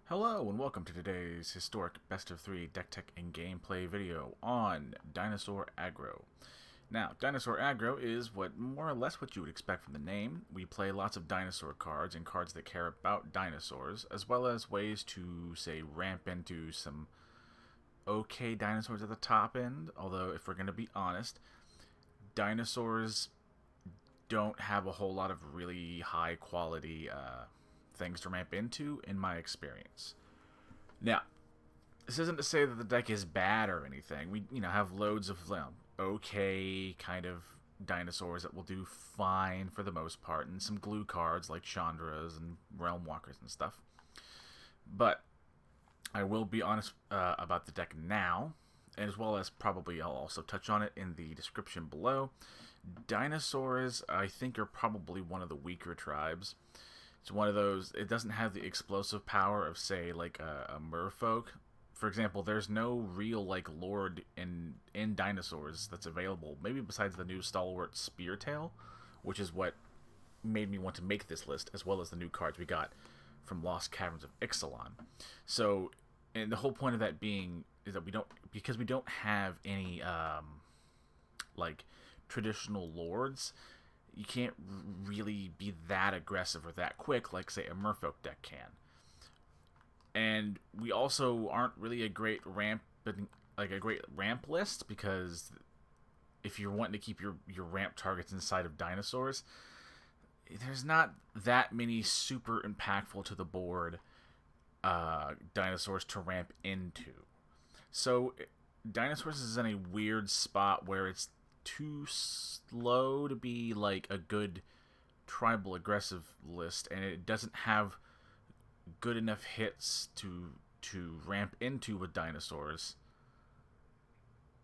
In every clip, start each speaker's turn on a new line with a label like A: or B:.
A: Hello and welcome to today's historic best of 3 deck tech and gameplay video on Dinosaur Aggro. Now, Dinosaur Aggro is more or less what you would expect from the name. We play lots of dinosaur cards and cards that care about dinosaurs, as well as ways to, say, ramp into some okay dinosaurs at the top end, although if we're going to be honest, dinosaurs don't have a whole lot of really high quality things to ramp into, in my experience. Now, this isn't to say that the deck is bad or anything. We, have loads of okay kind of dinosaurs that will do fine for the most part, and some glue cards like Chandras and Realm Walkers and stuff. But I will be honest about the deck now, as well as probably I'll also touch on it in the description below. Dinosaurs, I think, are probably one of the weaker tribes. It's one of those, it doesn't have the explosive power of, say, like a Merfolk. For example, there's no real, lord in Dinosaurs that's available, maybe besides the new Stalwart Speartail, which is what made me want to make this list, as well as the new cards we got from Lost Caverns of Ixalan. So, and the whole point of that being is that because we don't have any, traditional lords, you can't really be that aggressive or that quick like, say, a Merfolk deck can. And we also aren't really a great ramp list, because if you're wanting to keep your ramp targets inside of dinosaurs, there's not that many super impactful to the board dinosaurs to ramp into. So dinosaurs is in a weird spot where it's too slow to be like a good tribal aggressive list, and it doesn't have good enough hits to ramp into with dinosaurs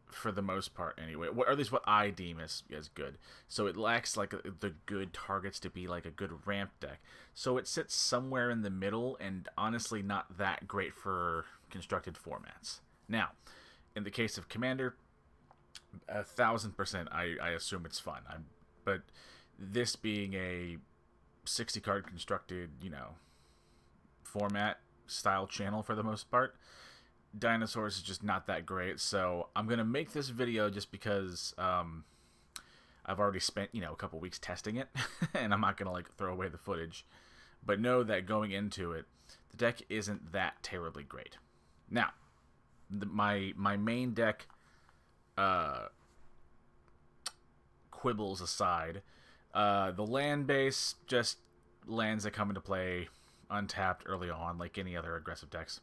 A: for the most part anyway, or at least what I deem as good. So it lacks the good targets to be like a good ramp deck, so it sits somewhere in the middle and honestly not that great for constructed formats. Now, in the case of Commander, 1,000% I assume it's fun. But this being a 60 card constructed, format style channel for the most part, Dinosaurs is just not that great. So I'm gonna make this video just because I've already spent a couple weeks testing it, and I'm not gonna throw away the footage. But know that going into it, the deck isn't that terribly great. Now, my main deck quibbles aside, the land base, just lands that come into play untapped early on like any other aggressive decks.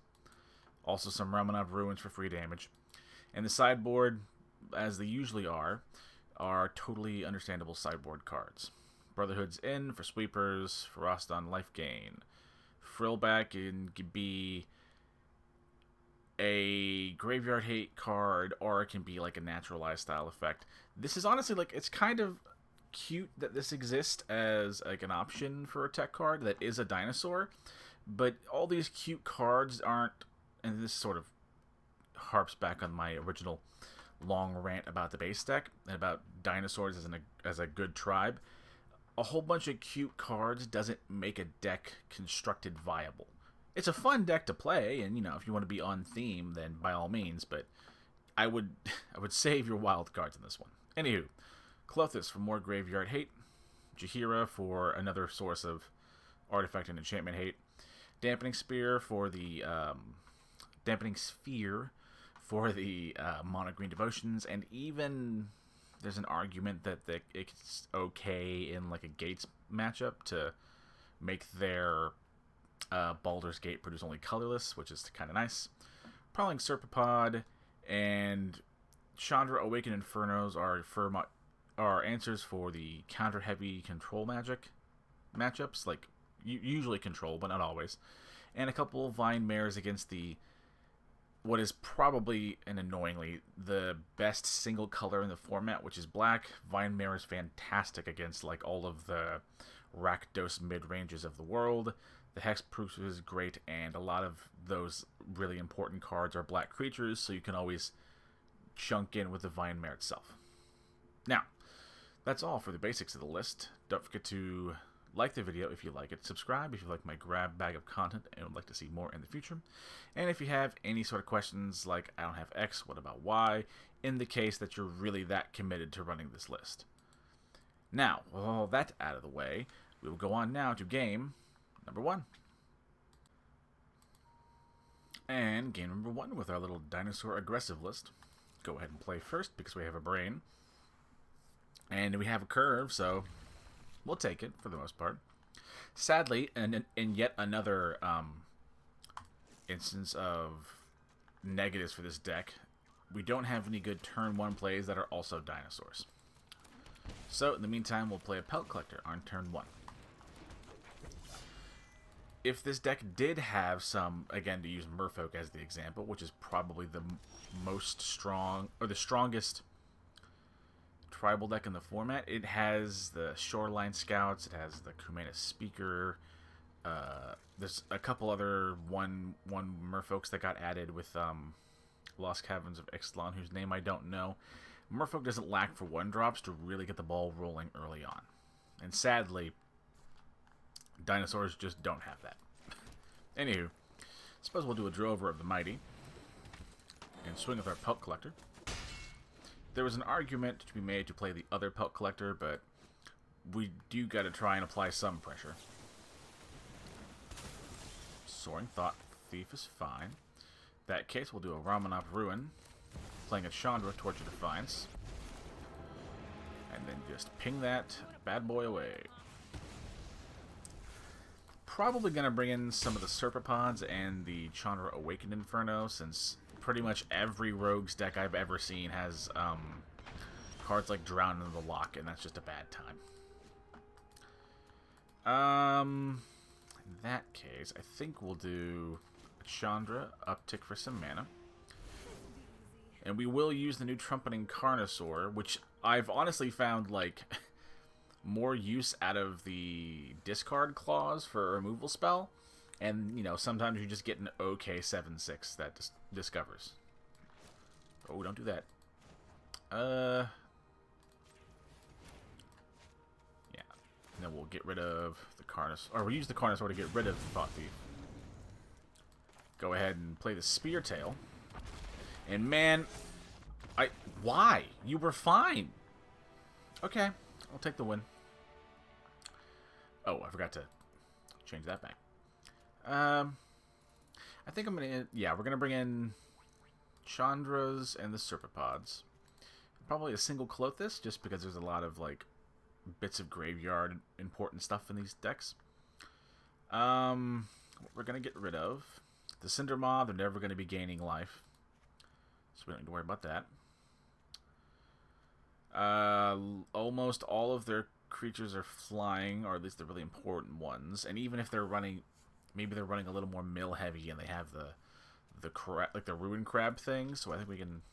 A: Also some Ramanov Ruins for free damage. And the sideboard, as they usually are totally understandable sideboard cards. Brotherhood's Inn for sweepers, Ferocodon life gain. Frillback can be a graveyard hate card, or it can be like a naturalized style effect. This is honestly it's kind of cute that this exists as an option for a tech card that is a dinosaur, but all these cute cards aren't, and this sort of harps back on my original long rant about the base deck and about dinosaurs as a good tribe. A whole bunch of cute cards doesn't make a deck constructed viable. It's a fun deck to play, and if you want to be on theme, then by all means. But I would save your wild cards in this one. Anywho, Clothis for more graveyard hate, Jaheira for another source of artifact and enchantment hate, Dampening Sphere for the mono green devotions, and even there's an argument that it's okay in a Gates matchup to make their Baldur's Gate produce only colorless, which is kind of nice. Prowling Serpapod and Chandra Awakened Infernos are answers for the counter-heavy control magic matchups, usually control, but not always. And a couple of Vine Mares against what is probably, and annoyingly, the best single color in the format, which is black. Vine Mare is fantastic against all of the Rakdos mid-ranges of the world. The Hexproof is great, and a lot of those really important cards are black creatures, so you can always chunk in with the Vine Mare itself. Now, that's all for the basics of the list. Don't forget to like the video if you like it, subscribe if you like my grab bag of content and would like to see more in the future, and if you have any sort of questions like I don't have X, what about Y, in the case that you're really that committed to running this list. Now, with all that out of the way, we will go on now to game number 1. And game number 1 with our little dinosaur aggressive list. Go ahead and play first because we have a brain. And we have a curve, so we'll take it for the most part. Sadly, and in yet another instance of negatives for this deck, we don't have any good turn 1 plays that are also dinosaurs. So, in the meantime, we'll play a Pelt Collector on turn 1. If this deck did have some, again, to use Merfolk as the example, which is probably the most strong, or the strongest tribal deck in the format, it has the Shoreline Scouts, it has the Kumena Speaker, there's a couple other one Merfolks that got added with Lost Caverns of Ixalan, whose name I don't know. Merfolk doesn't lack for 1-drops to really get the ball rolling early on. And sadly, dinosaurs just don't have that. Anywho, suppose we'll do a Drover of the Mighty and swing with our Pelt Collector. There was an argument to be made to play the other Pelt Collector, but we do got to try and apply some pressure. Soaring Thought Thief is fine. In that case, we'll do a Ramanop Ruin, playing a Chandra, Torch of Defiance, and then just ping that bad boy away. Probably going to bring in some of the Serpopods and the Chandra Awakened Inferno, since pretty much every Rogues deck I've ever seen has cards like Drown in the Lock, and that's just a bad time. In that case, I think we'll do a Chandra, uptick for some mana. And we will use the new Trumpeting Carnosaur, which I've honestly found, like, more use out of the discard clause for a removal spell. And, you know, sometimes you just get an OK 7/6 that discovers. Oh, don't do that. Yeah. And then we'll get rid of the Carnosaur. Or we'll use the Carnosaur to get rid of the Thought Thief. Go ahead and play the Spear Tail. And man, why? You were fine. Okay, I'll take the win. Oh, I forgot to change that back. I think I'm gonna, yeah, we're gonna bring in Chandras and the Serpopods. Probably a single Clothis, just because there's a lot of, like, bits of graveyard important stuff in these decks. What we're gonna get rid of, the Cinder Mob, they're never gonna be gaining life, so we don't need to worry about that. Almost all of their creatures are flying, or at least the really important ones. And even if they're running, maybe they're running a little more mill heavy, and they have the Ruin Crab thing. So I think we can,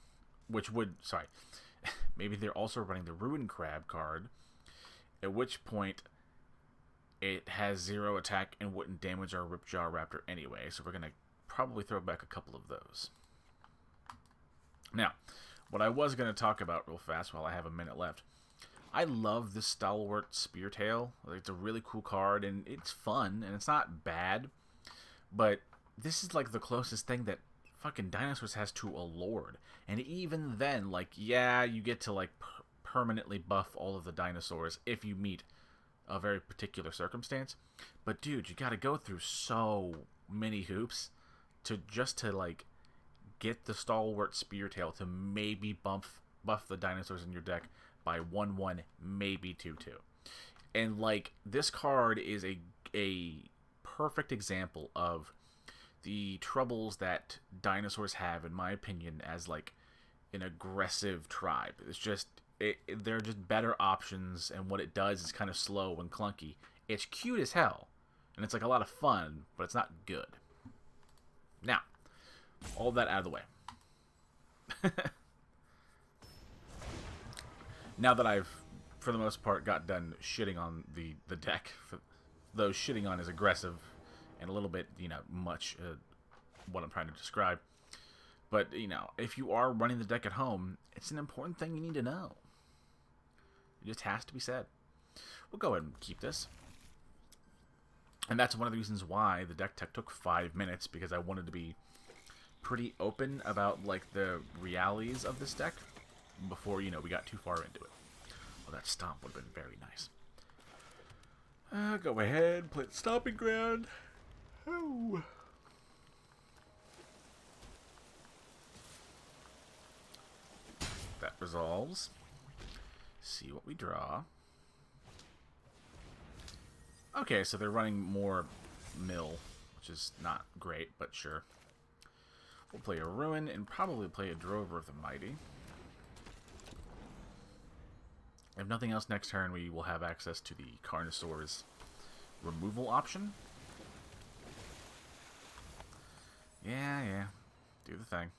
A: maybe they're also running the Ruin Crab card. At which point, it has 0 attack and wouldn't damage our Ripjaw Raptor anyway. So we're gonna probably throw back a couple of those. Now, what I was going to talk about real fast while I have a minute left, I love this Stalwart Speartail. It's a really cool card, and it's fun, and it's not bad, but this is like the closest thing that fucking Dinosaurs has to a Lord. And even then, like, yeah, you get to, like, permanently buff all of the Dinosaurs if you meet a very particular circumstance. But, dude, you got to go through so many hoops to like, get the Stalwart Speartail to maybe buff the Dinosaurs in your deck by 1/1, maybe 2/2. And, like, this card is a perfect example of the troubles that Dinosaurs have, in my opinion, as, like, an aggressive tribe. It's just, they're just better options, and what it does is kind of slow and clunky. It's cute as hell, and it's, like, a lot of fun, but it's not good. Now, all that out of the way. Now that I've, for the most part, got done shitting on the deck, though shitting on is aggressive and a little bit, you know, much what I'm trying to describe. But, you know, if you are running the deck at home, it's an important thing you need to know. It just has to be said. We'll go ahead and keep this. And that's one of the reasons why the deck tech took 5 minutes, because I wanted to be pretty open about like the realities of this deck before, you know, we got too far into it. Well, that stomp would have been very nice. Go ahead, play the stomping ground. Oh. That resolves. See what we draw. Okay, so they're running more mill, which is not great, but sure. We'll play a Ruin and probably play a Drover of the Mighty. If nothing else, next turn we will have access to the Carnosaur's removal option. Yeah. Do the thing.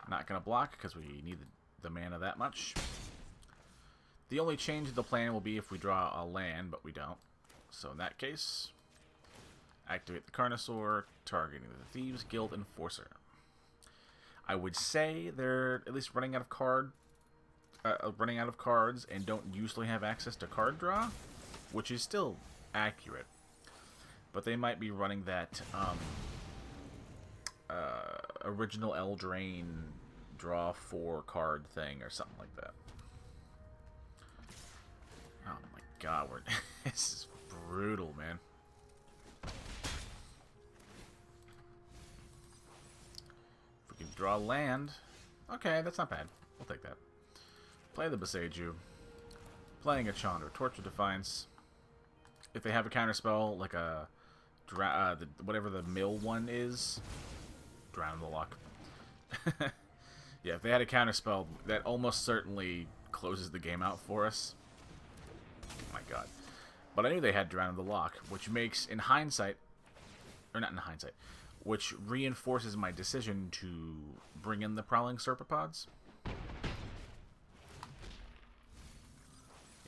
A: Not going to block because we need the mana that much. The only change to the plan will be if we draw a land, but we don't. So in that case, activate the Carnosaur, targeting the Thieves Guild Enforcer. I would say they're at least running out of cards and don't usually have access to card draw, which is still accurate. But they might be running that original Eldraine draw 4 card thing or something like that. Oh my god, this is brutal, man. If we can draw land, okay, that's not bad. We'll take that. Play the Boseiju. Playing a Chandra, Torch of Defiance. If they have a counterspell, like a whatever the mill one is, Drown the Lock. Yeah, if they had a counterspell, that almost certainly closes the game out for us. Oh my god. But I knew they had Drown the Lock, which makes, in hindsight, or not in hindsight, which reinforces my decision to bring in the Prowling Serpopods. Yeah,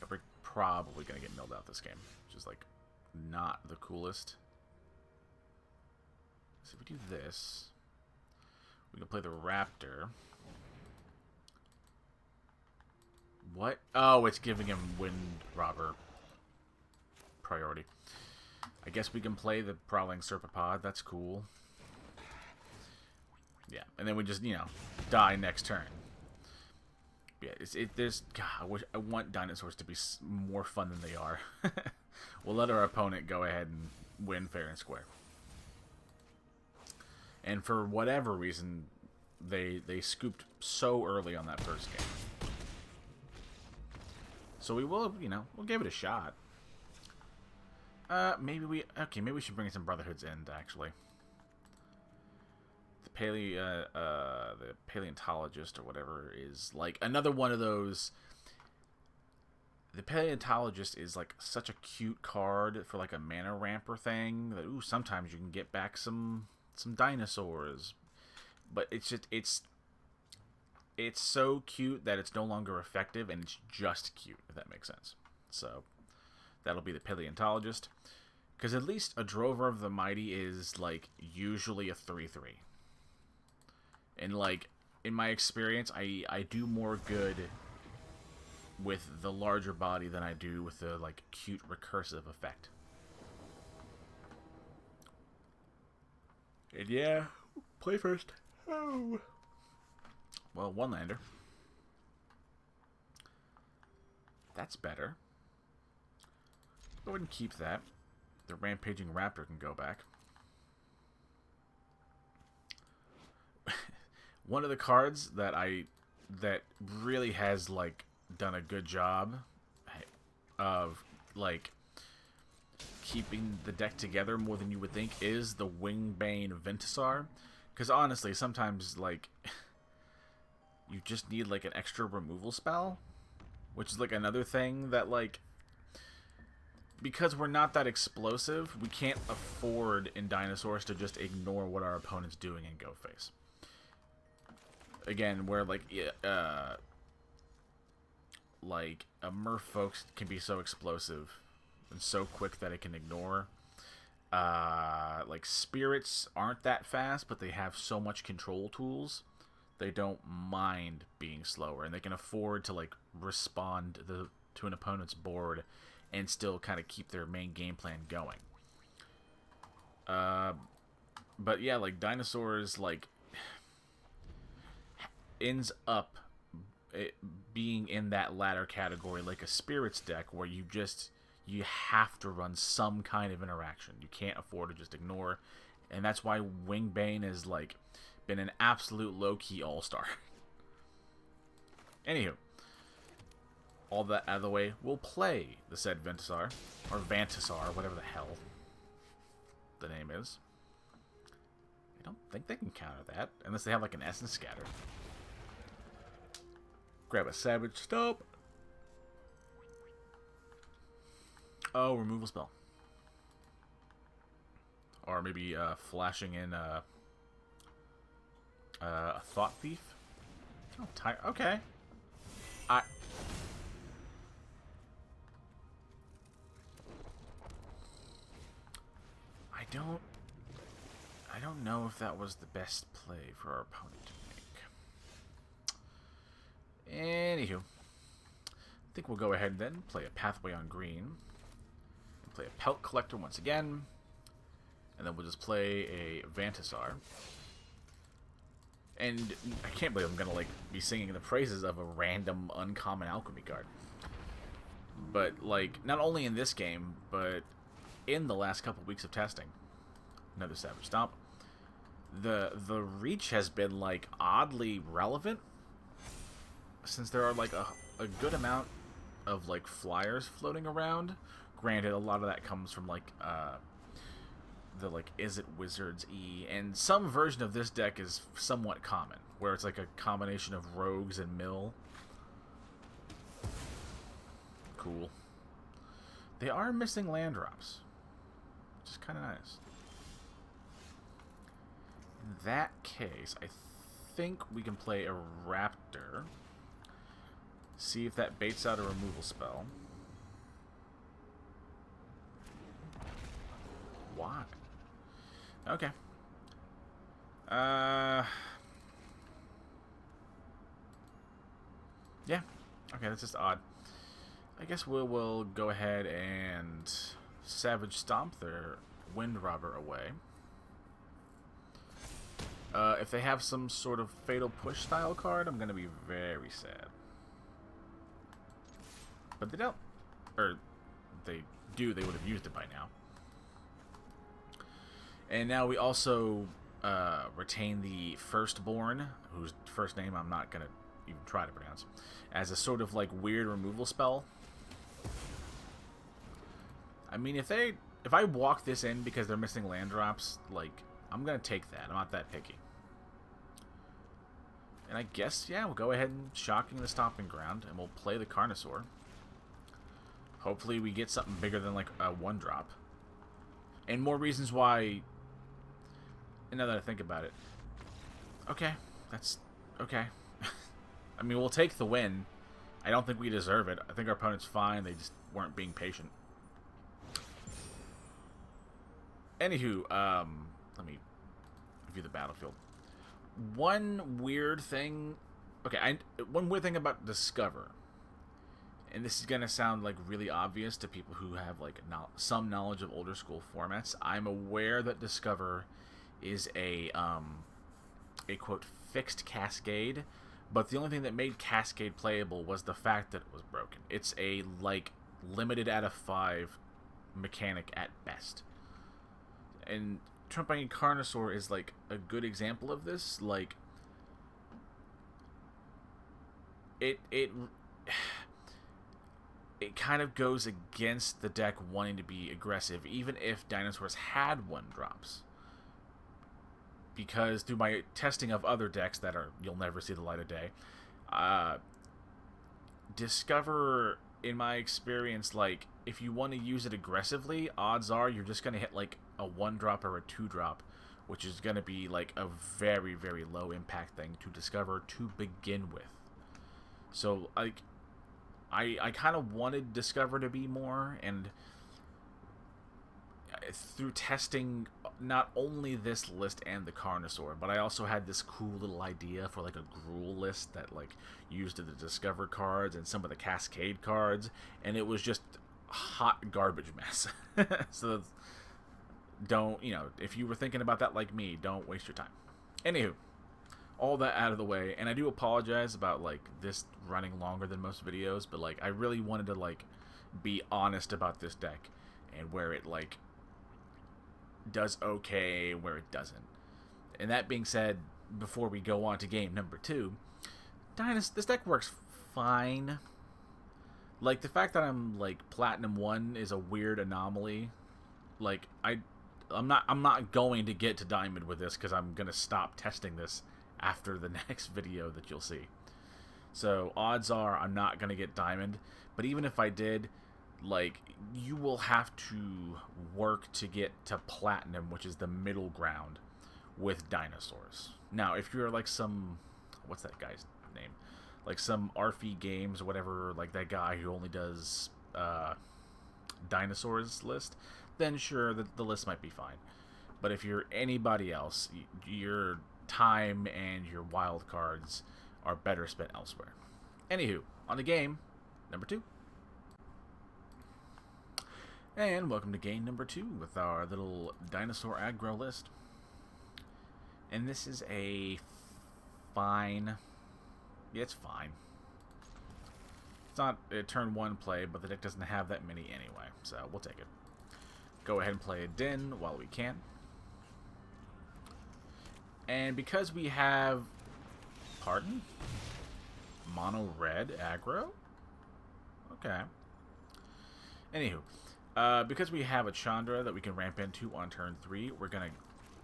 A: we're probably going to get milled out this game, which is, like, not the coolest. So if we do this, we can play the Raptor. What? Oh, it's giving him Wind Robber priority. I guess we can play the Prowling Serpopod. That's cool. Yeah, and then we just, you know, die next turn. Yeah, God, I want Dinosaurs to be more fun than they are. We'll let our opponent go ahead and win fair and square. And for whatever reason, they scooped so early on that first game. So we will, you know, we'll give it a shot. Maybe we should bring in some Brotherhood's End, actually. The Paleontologist or whatever is like another one of those. The Paleontologist is like such a cute card for like a mana ramper thing that, ooh, sometimes you can get back some dinosaurs, but it's so cute that it's no longer effective, and it's just cute, if that makes sense. So that'll be the Paleontologist, because at least a Drover of the Mighty is like usually a 3/3, and like in my experience, I do more good with the larger body than I do with the like cute recursive effect. And yeah, play first. Oh. Well, one lander. That's better. Go ahead and keep that. The Rampaging Raptor can go back. One of the cards that really has like done a good job of like keeping the deck together more than you would think is the Wingbane Ventisar. Because honestly, sometimes like you just need like an extra removal spell, which is like another thing that like, because we're not that explosive, we can't afford in Dinosaurs to just ignore what our opponent's doing and go face. Again, where like a Merfolk can be so explosive and so quick that it can ignore. Like Spirits aren't that fast, but they have so much control tools. They don't mind being slower, and they can afford to like respond to an opponent's board and still kind of keep their main game plan going. But yeah, like Dinosaurs, like ends up being in that latter category, like a Spirits deck, where you have to run some kind of interaction. You can't afford to just ignore, and that's why Wingbane has like been an absolute low-key all-star. Anywho, all that out of the way, we'll play the said Ventisar, or Vantisar, whatever the hell the name is. I don't think they can counter that, unless they have like an Essence Scatter. Grab a Savage Stomp. Oh, removal spell. Or maybe flashing in a Thought Thief. Oh, okay. I don't know if that was the best play for our opponent to make. Anywho, I think we'll go ahead and then play a Pathway on green. And play a Pelt Collector once again. And then we'll just play a Vantisar. And I can't believe I'm going to like be singing the praises of a random uncommon alchemy card. But like, not only in this game, but in the last couple weeks of testing. Another Savage Stomp. The reach has been like oddly relevant, since there are like a good amount of like flyers floating around. Granted, a lot of that comes from like the like Is It Wizards E, and some version of this deck is somewhat common, where it's like a combination of rogues and mill. Cool. They are missing land drops, which is kind of nice. In that case, I think we can play a Raptor. See if that baits out a removal spell. Why? Okay. Yeah. Okay, that's just odd. I guess we'll go ahead and Savage Stomp their Wind Robber away. If they have some sort of Fatal Push style card, I'm going to be very sad. But they don't. Or, they do. They would have used it by now. And now we also retain the Firstborn, whose first name I'm not going to even try to pronounce, as a sort of like weird removal spell. I mean, if I walk this in because they're missing land drops, like, I'm going to take that. I'm not that picky. And I guess, yeah, we'll go ahead and Shocking the Stomping Ground, and we'll play the Carnosaur. Hopefully we get something bigger than, like, a 1-drop. And more reasons why, and now that I think about it, okay, that's okay. I mean, we'll take the win. I don't think we deserve it. I think our opponent's fine. They just weren't being patient. Anywho, let me view the battlefield. One weird thing... Okay, one weird thing about Discover, and this is going to sound like really obvious to people who have like some knowledge of older school formats. I'm aware that Discover is a quote fixed Cascade, but the only thing that made Cascade playable was the fact that it was broken. It's a like limited out of 5 mechanic at best. And Trumping Carnosaur is like a good example of this. Like it kind of goes against the deck wanting to be aggressive, even if Dinosaurs had 1-drops. Because through my testing of other decks that are you'll never see the light of day, Discover, in my experience, like if you want to use it aggressively, odds are you're just going to hit like a 1-drop or a 2-drop, which is going to be like a very, very low impact thing to Discover to begin with. So like I kind of wanted Discover to be more, and through testing not only this list and the Carnosaur, but I also had this cool little idea for like a Gruul list that like used the Discover cards and some of the Cascade cards, and it was just hot garbage mess. So don't, you know, if you were thinking about that like me, don't waste your time. Anywho, all that out of the way, and I do apologize about like this running longer than most videos, but like I really wanted to like be honest about this deck and where it like does okay, where it doesn't. And that being said, before we go on to game number 2, this deck works fine. Like, the fact that I'm like Platinum 1 is a weird anomaly. Like, I'm not going to get to Diamond with this because I'm gonna stop testing this after the next video that you'll see. So odds are I'm not gonna get Diamond, but even if I did, like, you will have to work to get to Platinum, which is the middle ground with Dinosaurs. Now, if you're like some, what's that guy's name? Like some RFE Games or whatever, like that guy who only does Dinosaurs list, then sure, the list might be fine. But if you're anybody else, your time and your wild cards are better spent elsewhere. Anywho, on to game number 2. And welcome to game number 2 with our little Dinosaur Aggro list. And this is a fine. Yeah, it's fine. It's not a turn 1 play, but the deck doesn't have that many anyway, so we'll take it. Go ahead and play a Din while we can. And because we have, pardon? Mono red aggro? Okay. Anywho, because we have a Chandra that we can ramp into on turn 3, we're going to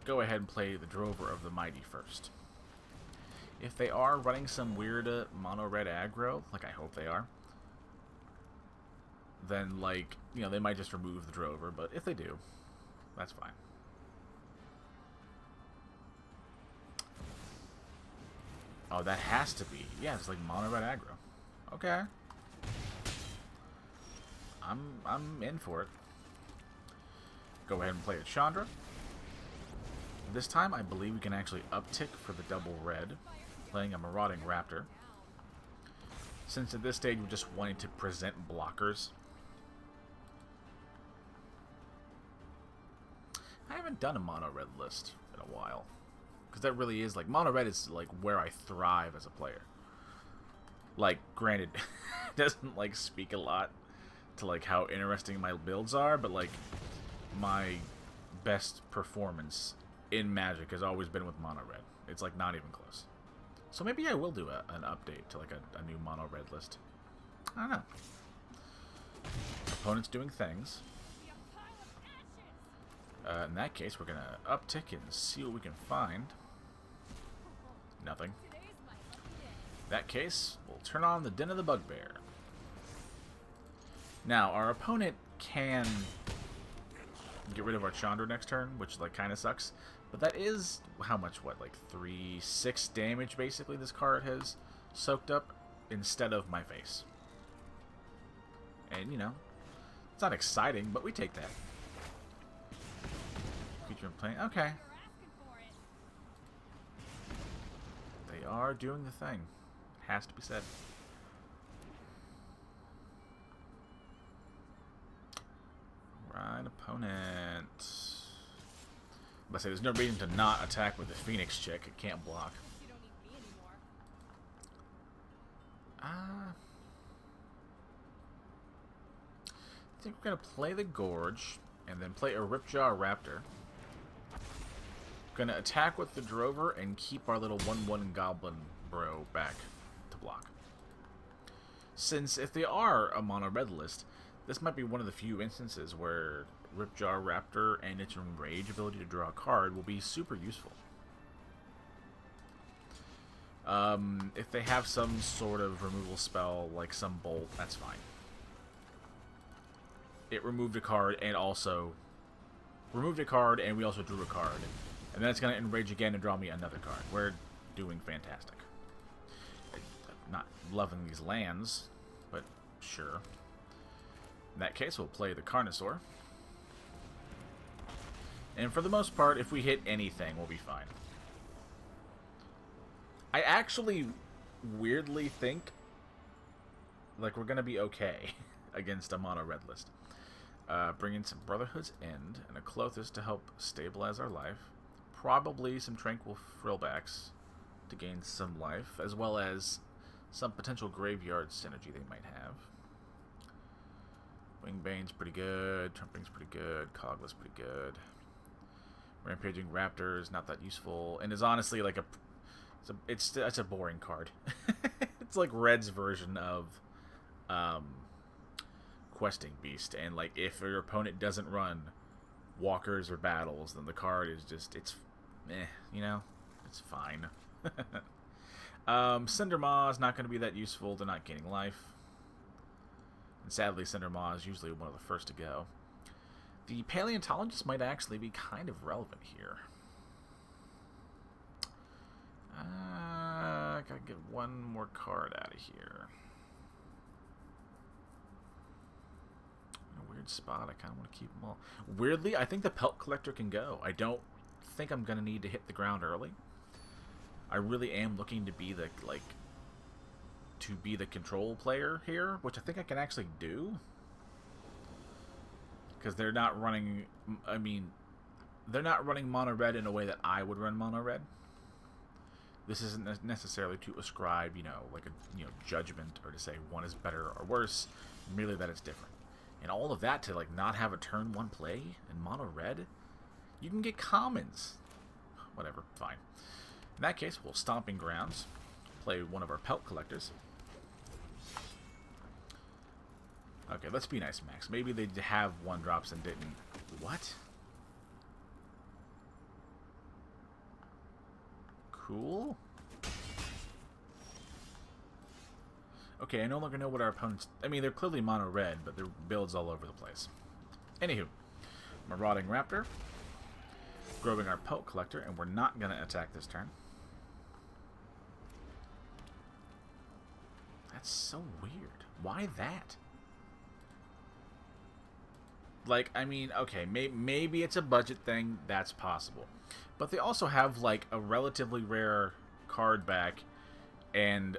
A: go ahead and play the Drover of the Mighty first. If they are running some weird mono red aggro, like I hope they are, then, like, you know, they might just remove the Drover, but if they do, that's fine. Oh, that has to be. Yeah, it's like mono red aggro. Okay. I'm in for it. Go ahead and play a Chandra. This time, I believe we can actually uptick for the double red, playing a Marauding Raptor. Since at this stage we're just wanting to present blockers. I haven't done a mono red list in a while. Because that really is, like, mono red is, like, where I thrive as a player. Like, granted, it doesn't, like, speak a lot to, like, how interesting my builds are, but, like, my best performance in Magic has always been with mono red. It's, like, not even close. So maybe I will do an update to, like, a new mono red list. I don't know. Opponent's doing things. In that case, we're going to uptick and see what we can find. Nothing. In that case, we'll turn on the Den of the Bugbear. Now, our opponent can get rid of our Chandra next turn, which, like, kind of sucks. But that is, how much, what, like 6 damage, basically, this card has soaked up instead of my face. And, you know, it's not exciting, but we take that. Creature playing. Okay. They are doing the thing. Has to be said. Right, opponent. I say there's no reason to not attack with the Phoenix chick. It can't block. I think we're gonna play the Gorge and then play a Ripjaw Raptor. Gonna attack with the Drover and keep our little 1/1 Goblin bro back to block. Since if they are a mono red list, this might be one of the few instances where Ripjaw Raptor and its Enrage ability to draw a card will be super useful. If they have some sort of removal spell, like some Bolt, that's fine. It removed a card and also removed a card, and we also drew a card. And then it's going to Enrage again and draw me another card. We're doing fantastic. I'm not loving these lands, but sure. In that case, we'll play the Carnosaur. And for the most part, if we hit anything, we'll be fine. I actually weirdly think, like, we're going to be okay. against a mono red list. Bring in some Brotherhood's End and a Clothis to help stabilize our life. Probably some Tranquil Frillbacks to gain some life, as well as some potential graveyard synergy they might have. Wingbane's pretty good, Trumping's pretty good, Cogla's pretty good. Rampaging Raptor is not that useful, and is honestly like it's a boring card. It's like Red's version of Questing Beast, and like if your opponent doesn't run walkers or battles, then the card is just it's fine. Cinder Maw is not going to be that useful. They're not gaining life, and sadly Cinder Maw is usually one of the first to go. The Paleontologist might actually be kind of relevant here. Gotta get one more card out of here. In a weird spot, I kind of want to keep them all. Weirdly, I think the Pelt Collector can go. I don't think I'm gonna need to hit the ground early. I really am looking to be the control player here, which I think I can actually do. Because they're not running, they're not running mono red in a way that I would run mono red. This isn't necessarily to ascribe, like a judgment, or to say one is better or worse, merely that it's different. And all of that to like not have a turn one play in mono red, you can get commons. Whatever, fine. In that case, we'll Stomping Grounds, play one of our Pelt Collectors. Okay, let's be nice, Max. Maybe they have one drops and didn't. What? Cool. Okay, I no longer know what our opponents... they're clearly mono red, but their build's all over the place. Anywho, Marauding Raptor, growing our Pelt Collector, and we're not going to attack this turn. That's so weird. Why that? Like, okay, maybe it's a budget thing, that's possible. But they also have, like, a relatively rare card back and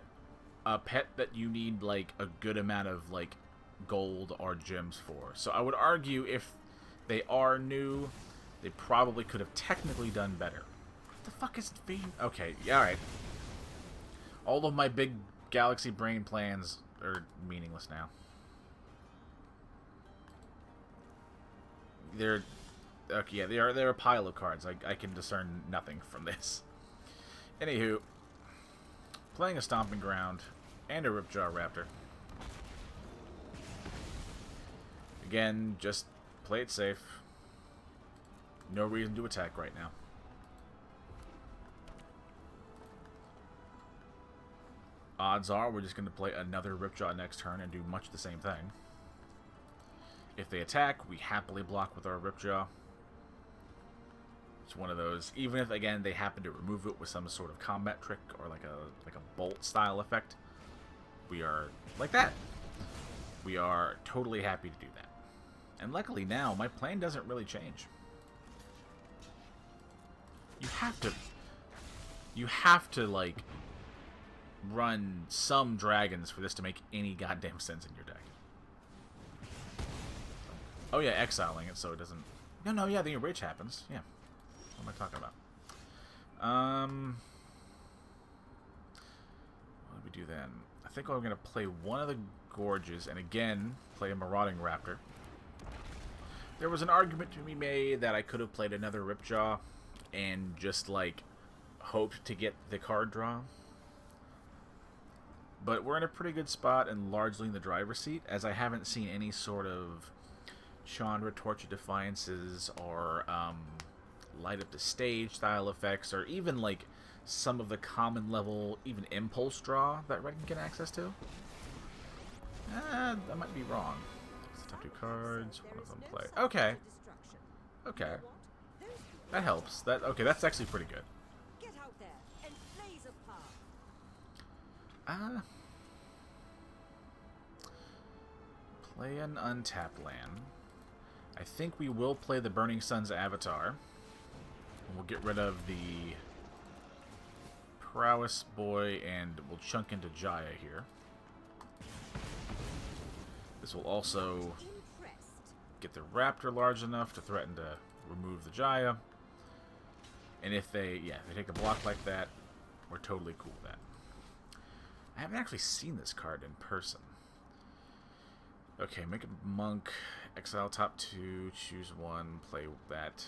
A: a pet that you need, like, a good amount of, like, gold or gems for. So I would argue if they are new, they probably could have technically done better. What the fuck is being... Okay, yeah, alright. All of my big galaxy brain plans are meaningless now. They're okay. Yeah, they're a pile of cards. I can discern nothing from this. Anywho, playing a Stomping Ground and a Ripjaw Raptor. Again, just play it safe. No reason to attack right now. Odds are we're just going to play another Ripjaw next turn and do much the same thing. If they attack, we happily block with our Ripjaw. It's one of those, even if, again, they happen to remove it with some sort of combat trick or like a bolt style effect, we are like that. We are totally happy to do that. And luckily now, my plan doesn't really change. You have to, like, run some dragons for this to make any goddamn sense in your deck. Oh yeah, exiling it so it doesn't... No, yeah, the enrage happens. Yeah. What am I talking about? What do we do then? I think I'm going to play one of the Gorges and again play a Marauding Raptor. There was an argument to be made that I could have played another Ripjaw and just, like, hoped to get the card draw. But we're in a pretty good spot and largely in the driver's seat, as I haven't seen any sort of Chandra Torch of Defiances or Light Up the Stage style effects, or even like some of the common level, even Impulse Draw that Red can get access to. I might be wrong. Let's top 2 cards, one of them play. Okay. Okay. That helps. Okay, that's actually pretty good.
B: Get out there and blaze a path.
A: Play an untapped land. I think we will play the Burning Sun's Avatar. And we'll get rid of the Prowess Boy and we'll chunk into Jaya here. This will also
B: Impressed.
A: get the Raptor large enough to threaten to remove the Jaya. And if they take a block like that, we're totally cool with that. I haven't actually seen this card in person. Okay, make a monk, exile top 2, choose 1, play that.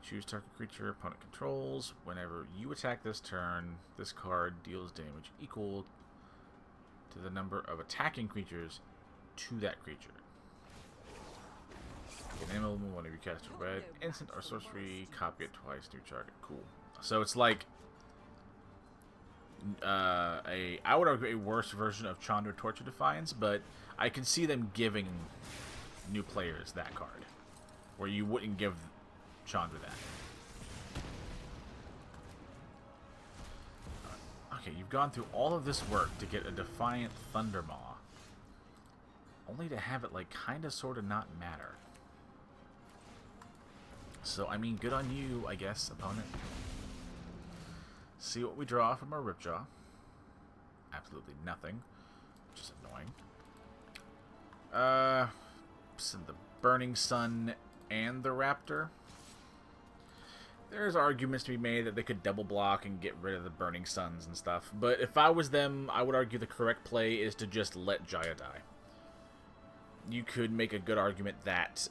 A: Choose target creature opponent controls. Whenever you attack this turn, this card deals damage equal to the number of attacking creatures to that creature. Get an emblem whenever you cast a red instant or sorcery, copy it twice, new target. Cool. So it's like I would argue a worse version of Chandra Torture Defiance, but I can see them giving new players that card, where you wouldn't give Chandra that. Okay, you've gone through all of this work to get a Defiant Thundermaw, only to have it, like, kinda sorta not matter. So, I mean, good on you, I guess, opponent. See what we draw from our Ripjaw. Absolutely nothing, which is annoying. Send the Burning Sun and the Raptor. There's arguments to be made that they could double block and get rid of the Burning Suns and stuff, but if I was them, I would argue the correct play is to just let Jaya die. You could make a good argument that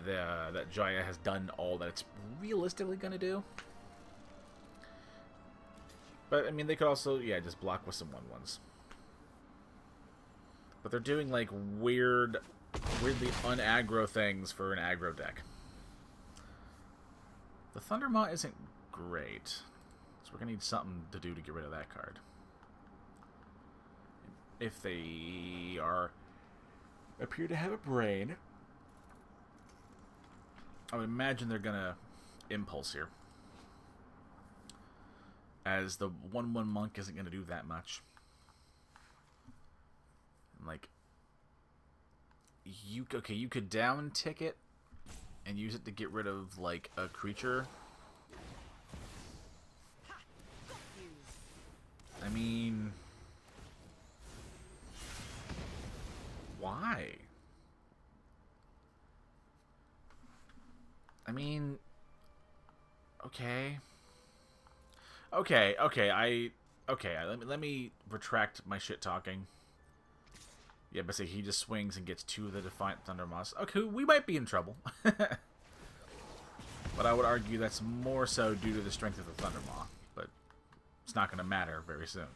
A: that Jaya has done all that it's realistically going to do. But, I mean, they could also, yeah, just block with some 1/1s. But they're doing, like, weirdly un-aggro things for an aggro deck. The Thundermaw isn't great, so we're going to need something to do to get rid of that card. If they appear to have a brain, I would imagine they're going to Impulse here, as the 1/1 monk isn't going to do that much. Like, you could down tick it and use it to get rid of, like, a creature. I mean, why? I mean, okay. Let me retract my shit talking. Yeah, but say he just swings and gets 2 of the Defiant Thundermaws. Okay, we might be in trouble. But I would argue that's more so due to the strength of the Thundermaw. But it's not going to matter very soon.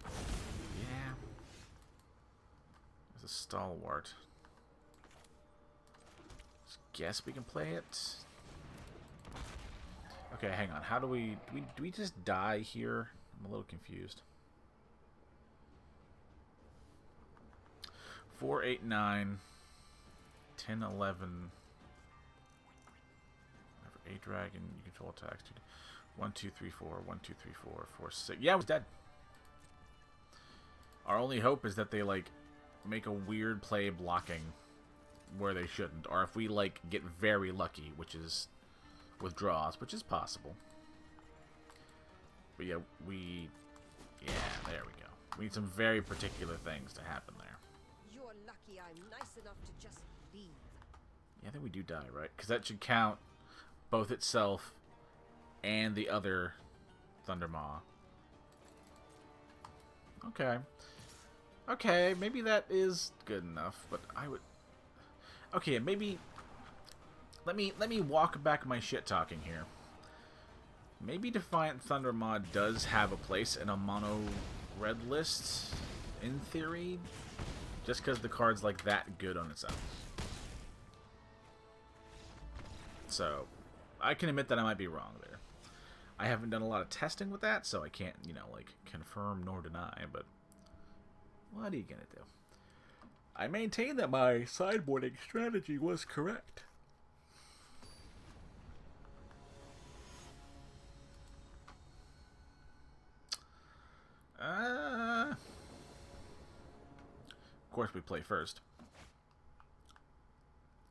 A: Yeah. There's a Stalwart. Guess we can play it. Okay, hang on. How do we just die here? I'm a little confused. 4, 8, 9, 10, 11. 8 dragon. You control attacks. 1, 2, 3, 4. 1, 2, 3, 4. 4, 6. Yeah, we're dead. Our only hope is that they, like, make a weird play blocking where they shouldn't, or if we, like, get very lucky, which is withdraws, which is possible. But yeah, there we go. We need some very particular things to happen there.
B: You're lucky I'm nice enough to just leave.
A: Yeah, I think we do die, right? Because that should count both itself and the other Thundermaw. Okay, maybe that is good enough, but I would... Okay, maybe... Let me walk back my shit talking here. Maybe Defiant Thundermaw does have a place in a mono red list, in theory, just because the card's like that good on its own. So, I can admit that I might be wrong there. I haven't done a lot of testing with that, so I can't, you know, like, confirm nor deny, but what are you gonna do? I maintain that my sideboarding strategy was correct. Of course we play first.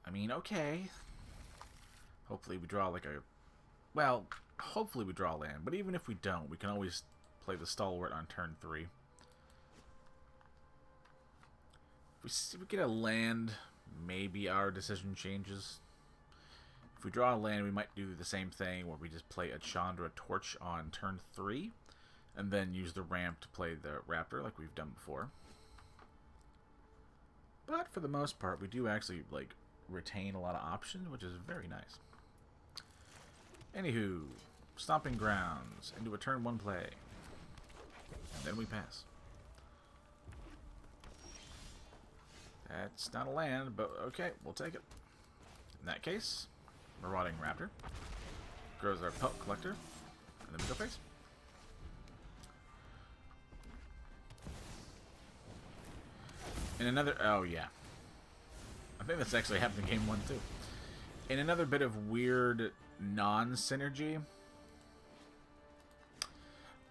A: I mean, okay. Hopefully we draw like a... Well, hopefully we draw land, but even if we don't, we can always play the Stalwart on turn 3. If we get a land, maybe our decision changes. If we draw a land, we might do the same thing where we just play a Chandra Torch on turn 3, and then use the ramp to play the Raptor like we've done before. But for the most part, we do actually like retain a lot of options, which is very nice. Anywho, Stomping Grounds into a turn 1 play, and then we pass. That's not a land, but okay, we'll take it. In that case, Marauding Raptor grows our Pelk Collector, and then we go face. In another, oh yeah, I think that's actually happened in game 1 too. In another bit of weird non-synergy,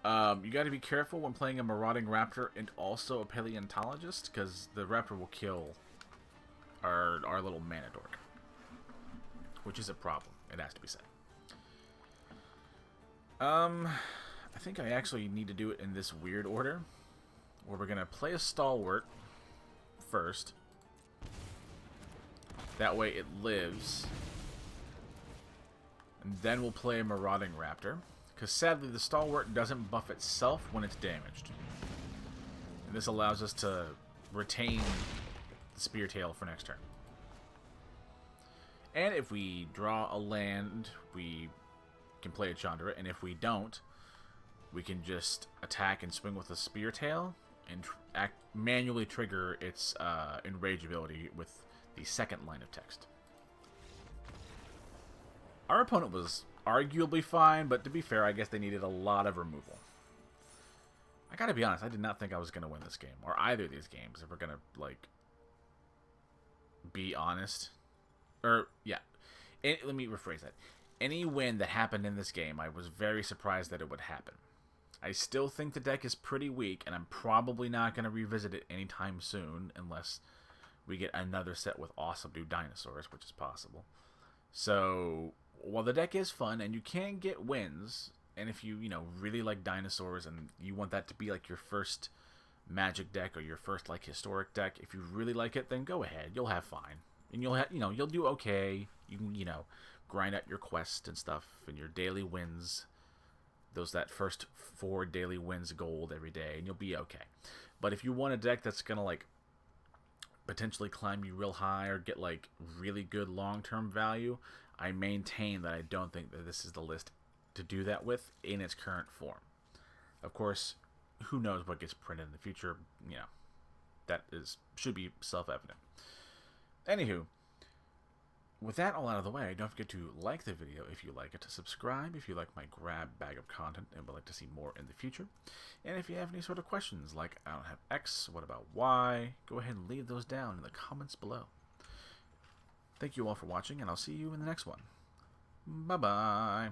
A: you got to be careful when playing a Marauding Raptor and also a Paleontologist, because the Raptor will kill our little Mana Dork, which is a problem. It has to be said. I think I actually need to do it in this weird order, where we're gonna play a Stalwart first. That way it lives, and then we'll play a Marauding Raptor. Because sadly, the Stalwart doesn't buff itself when it's damaged. And this allows us to retain the Spear Tail for next turn. And if we draw a land, we can play a Chandra. And if we don't, we can just attack and swing with a Spear Tail and manually trigger its Enrage ability with the second line of text. Our opponent was arguably fine, but to be fair, I guess they needed a lot of removal. I gotta be honest, I did not think I was gonna win this game, or either of these games, if we're gonna, like, be honest. Or, yeah. Let me rephrase that. Any win that happened in this game, I was very surprised that it would happen. I still think the deck is pretty weak, and I'm probably not gonna revisit it anytime soon, unless we get another set with awesome new dinosaurs, which is possible. So while the deck is fun and you can get wins, and if you really like dinosaurs and you want that to be like your first Magic deck or your first like historic deck, if you really like it, then go ahead. You'll have fun, and you'll do okay. You can grind out your quest and stuff and your daily wins. That first 4 daily wins gold every day, and you'll be okay. But if you want a deck that's gonna like potentially climb you real high or get like really good long-term value, I maintain that I don't think that this is the list to do that with in its current form. Of course, who knows what gets printed in the future, that should be self-evident. Anywho, with that all out of the way, don't forget to like the video if you like it, to subscribe if you like my grab bag of content and would like to see more in the future. And if you have any sort of questions like, I don't have X, what about Y, go ahead and leave those down in the comments below. Thank you all for watching, and I'll see you in the next one. Bye-bye.